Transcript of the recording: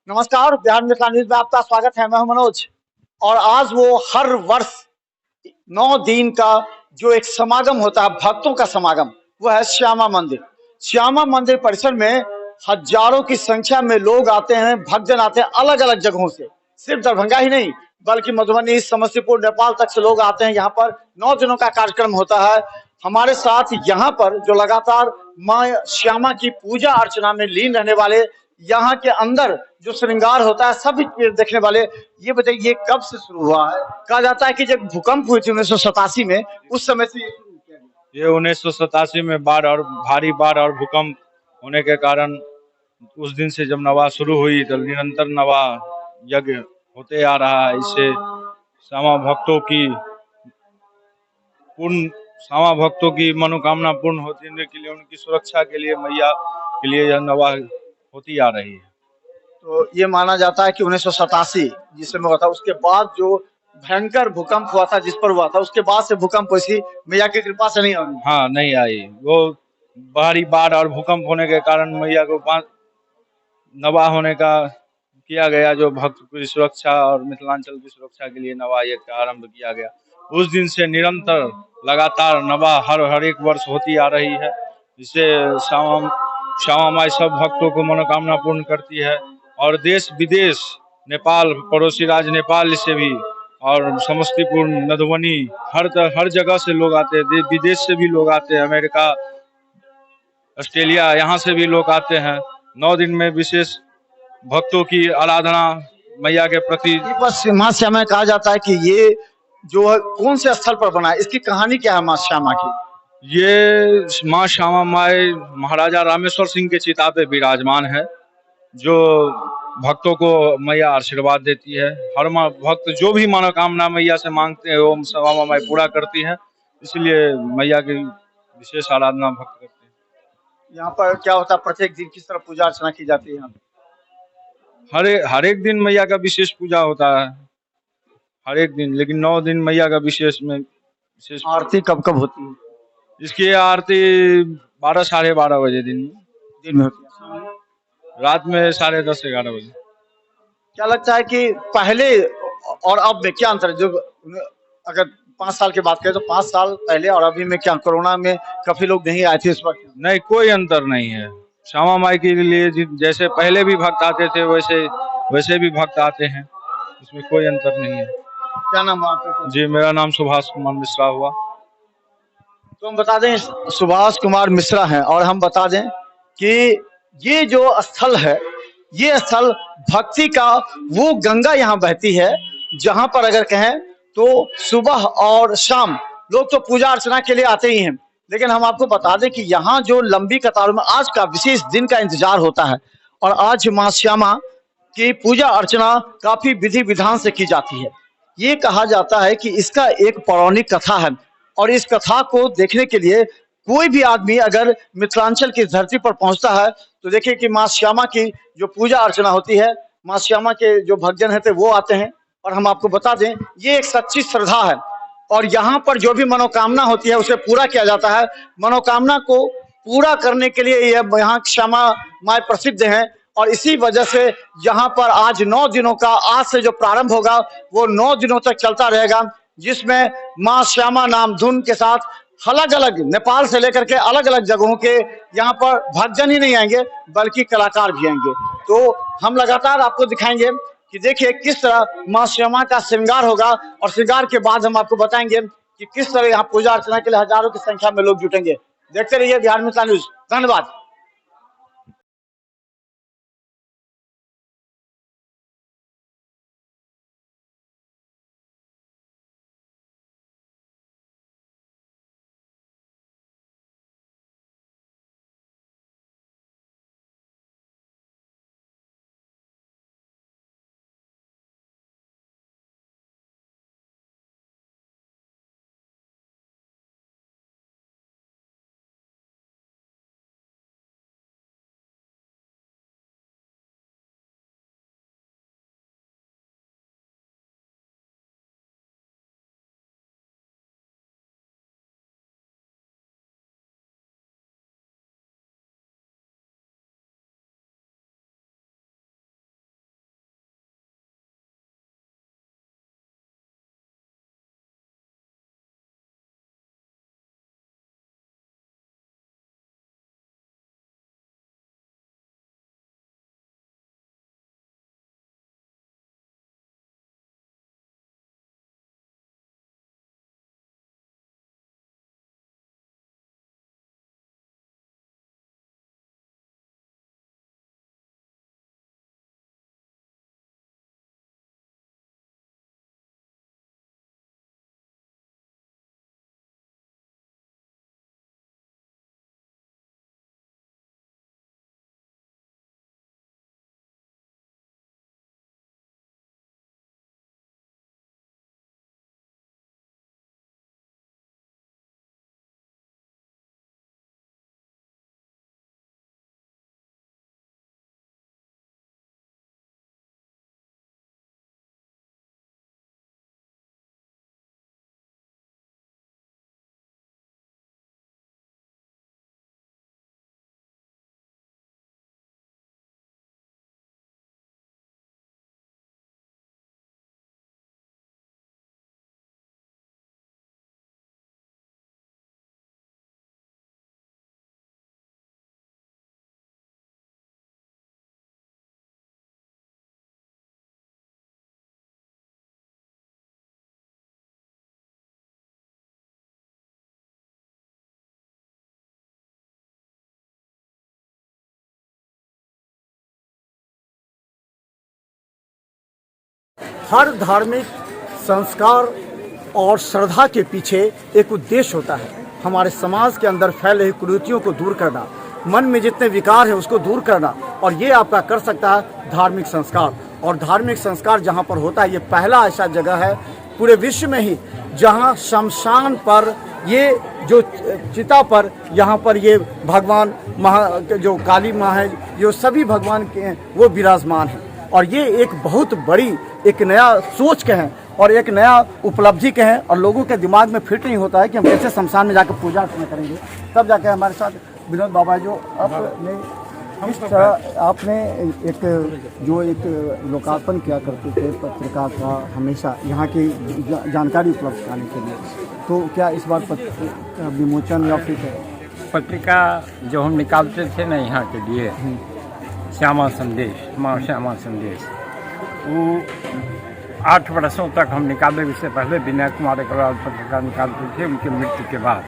नमस्कार, बिहार मिथिला न्यूज में आपका स्वागत है। मैं हूं मनोज। और आज वो हर वर्ष 9 दिन का जो एक समागम होता है, भक्तों का समागम, वो है श्यामा मंदिर। श्यामा मंदिर परिसर में हजारों की संख्या में लोग आते हैं, भक्तजन आते हैं अलग अलग जगहों से। सिर्फ दरभंगा ही नहीं, बल्कि मधुबनी, समस्तीपुर, नेपाल तक से लोग आते हैं। यहाँ पर 9 दिनों का कार्यक्रम होता है। हमारे साथ यहाँ पर जो लगातार माँ श्यामा की पूजा अर्चना में लीन रहने वाले, यहाँ के अंदर जो श्रृंगार होता है सभी देखने वाले, ये बताइए ये कब से शुरू हुआ है? कहा जाता है कि जब भूकंप हुई थी 1987 में, उस समय से ये शुरू किया गया। ये 1987 में बाढ़ और भारी बाढ़ और भूकंप होने के कारण उस दिन से जब नवा शुरू हुई तो निरंतर नवा यज्ञ होते आ रहा है। इससे श्यामा भक्तों की पूर्ण श्यामा भक्तों की मनोकामना पूर्ण होने के लिए, उनकी सुरक्षा के लिए मैया के लिए यह नवा होती आ रही है। तो ये माना जाता है कि 1987 जिस समय हुआ था, उसके बाद जो भयंकर भूकंप हुआ था, जिस पर हुआ था, उसके बाद से भूकंप वैसी मैया की कृपा से नहीं हो रही। हाँ, नहीं आई। वो भारी बाढ़ और भूकंप होने के कारण मैया को नवा होने का किया गया, जो भक्त की सुरक्षा और मिथिलांचल की सुरक्षा के लिए नवा यज्ञ का आरंभ किया गया। उस दिन से निरंतर लगातार नवा हर एक वर्ष होती आ रही है। जिससे श्यामा श्यामा माई सब भक्तों को मनोकामना पूर्ण करती है। और देश विदेश, नेपाल, पड़ोसी राज्य नेपाल से भी, और समस्तीपुर, मधुबनी, हर जगह से लोग आते हैं। विदेश से भी लोग आते हैं, अमेरिका, ऑस्ट्रेलिया, यहाँ से भी लोग आते हैं। 9 दिन में विशेष भक्तों की आराधना मैया के प्रति। बस माँ श्यामा कहा जाता है कि ये जो है कौन से स्थल पर बना है, इसकी कहानी क्या है माँ श्यामा की? ये माँ श्यामा माई महाराजा रामेश्वर सिंह के चिता पे विराजमान है, जो भक्तों को मैया आशीर्वाद देती है। हर भक्त जो भी मनोकामना मैया से मांगते हैं वो श्यामा माई पूरा करती है। इसलिए मैया की विशेष आराधना भक्त करते हैं। यहाँ पर क्या होता है, प्रत्येक दिन किस तरह पूजा अर्चना की जाती है यहाँ पे? हर एक दिन मैया का विशेष पूजा होता है, हर एक दिन। लेकिन 9 दिन मैया का विशेष आरती कब कब होती है? इसकी आरती 12 साढ़े 12 बजे दिन में, दिन में होती है, शाम में? रात में 10:30 11 बजे। क्या लगता है कि पहले और अब में क्या अंतर है? जो अगर 5 साल की बात करें तो 5 साल पहले और अभी में क्या, कोरोना में काफी लोग नहीं आए थे इस वक्त? नहीं, कोई अंतर नहीं है। श्यामा माई के लिए जैसे पहले भी भक्त आते थे, वैसे वैसे भी भक्त आते हैं। इसमें कोई अंतर नहीं है। क्या नाम है आपका? जी, मेरा नाम सुभाष कुमार मिश्रा हुआ। तो हम बता दें सुभाष कुमार मिश्रा हैं, और हम बता दें कि ये जो स्थल है, ये स्थल भक्ति का, वो गंगा यहाँ बहती है जहां पर अगर कहें तो सुबह और शाम लोग तो पूजा अर्चना के लिए आते ही हैं। लेकिन हम आपको बता दें कि यहाँ जो लंबी कतारों में आज का विशेष दिन का इंतजार होता है, और आज माँ श्यामा की पूजा अर्चना काफी विधि विधान से की जाती है। ये कहा जाता है कि इसका एक पौराणिक कथा है, और इस कथा को देखने के लिए कोई भी आदमी अगर मिथिलांचल की धरती पर पहुंचता है तो देखिए कि माँ श्यामा की जो पूजा अर्चना होती है, माँ श्यामा के जो भक्तजन हैं वो आते हैं। और हम आपको बता दें ये एक सच्ची श्रद्धा है, और यहाँ पर जो भी मनोकामना होती है उसे पूरा किया जाता है। मनोकामना को पूरा करने के लिए यह यहाँ श्यामा माई प्रसिद्ध हैं, और इसी वजह से यहाँ पर आज 9 दिनों का, आज से जो प्रारंभ होगा वो 9 दिनों तक चलता रहेगा, जिसमें माँ श्यामा नाम धुन के साथ अलग अलग नेपाल से लेकर के अलग अलग जगहों के यहाँ पर भक्तजन ही नहीं आएंगे बल्कि कलाकार भी आएंगे। तो हम लगातार आपको दिखाएंगे कि देखिए किस तरह माँ श्यामा का श्रृंगार होगा, और श्रृंगार के बाद हम आपको बताएंगे कि किस तरह यहाँ पूजा अर्चना के लिए हजारों की संख्या में लोग जुटेंगे। देखते रहिए बिहार मिथिला न्यूज। धन्यवाद। हर धार्मिक संस्कार और श्रद्धा के पीछे एक उद्देश्य होता है, हमारे समाज के अंदर फैले हुए कुरीतियों को दूर करना, मन में जितने विकार है उसको दूर करना, और ये आपका कर सकता है धार्मिक संस्कार। और धार्मिक संस्कार जहाँ पर होता है, ये पहला ऐसा जगह है पूरे विश्व में ही जहाँ शमशान पर ये जो चिता पर यहाँ पर ये भगवान जो काली माँ है, जो सभी भगवान के हैं वो विराजमान हैं। और ये एक बहुत बड़ी एक नया सोच के हैं और एक नया उपलब्धि के हैं, और लोगों के दिमाग में फिट नहीं होता है कि हम कैसे शमशान में जाकर पूजा अर्चना करेंगे। तब जाकर हमारे साथ विनोद बाबा जो आपने इस तरह आपने एक लोकार्पण किया करते थे पत्रिका का, हमेशा यहाँ की जानकारी उपलब्ध कराने के लिए, तो क्या इस बार पत्रिका विमोचन या फिर पत्रिका जो हम निकालते थे ना यहाँ के लिए, श्यामा संदेश, माँ श्यामा संदेश, वो 8 वर्षों तक हम निकाले। इससे पहले विनय कुमार अग्रवाल पत्रिका निकालते थे उनकी मृत्यु के बाद।